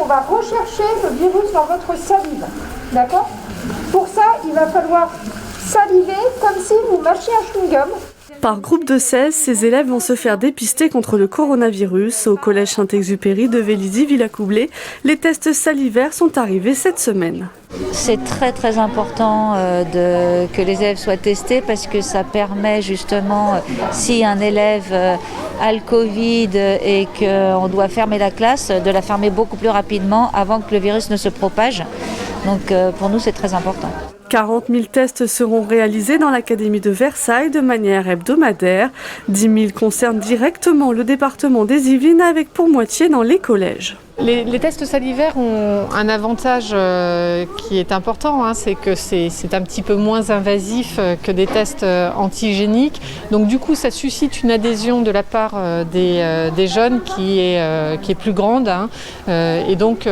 on va rechercher le virus dans votre salive. D'accord ? Pour ça, il va falloir saliver comme si vous mâchiez un chewing-gum. Par groupe de 16, ces élèves vont se faire dépister contre le coronavirus. Au collège Saint-Exupéry de Vélizy-Villacoublay, les tests salivaires sont arrivés cette semaine. C'est très très important que les élèves soient testés parce que ça permet justement, si un élève a le Covid et qu'on doit fermer la classe, de la fermer beaucoup plus rapidement avant que le virus ne se propage. Donc pour nous c'est très important. 40 000 tests seront réalisés dans l'Académie de Versailles de manière hebdomadaire. 10 000 concernent directement le département des Yvelines avec pour moitié dans les collèges. Les tests salivaires ont un avantage qui est important, c'est que c'est un petit peu moins invasif que des tests antigéniques. Donc du coup, ça suscite une adhésion de la part des jeunes qui est plus grande. Et donc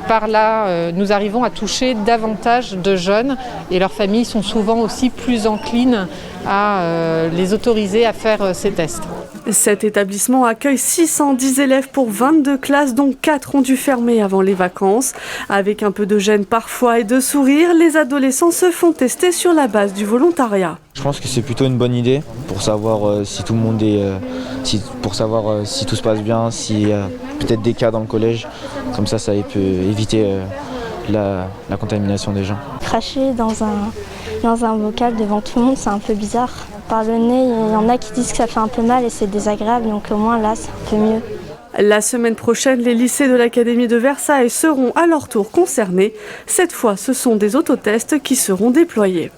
par là, nous arrivons à toucher davantage de jeunes et leurs familles sont souvent aussi plus enclines à les autoriser à faire ces tests. Cet établissement accueille 610 élèves pour 22 classes, dont 4 ont dû fermer avant les vacances. Avec un peu de gêne parfois et de sourire, les adolescents se font tester sur la base du volontariat. Je pense que c'est plutôt une bonne idée pour savoir si tout le monde est, pour savoir si tout se passe bien, s'il y a peut-être des cas dans le collège. Comme ça peut éviter la contamination des gens. Cracher dans un bocal devant tout le monde, c'est un peu bizarre. Par le nez, il y en a qui disent que ça fait un peu mal et c'est désagréable, donc au moins là, c'est un peu mieux. La semaine prochaine, les lycées de l'Académie de Versailles seront à leur tour concernés. Cette fois, ce sont des autotests qui seront déployés.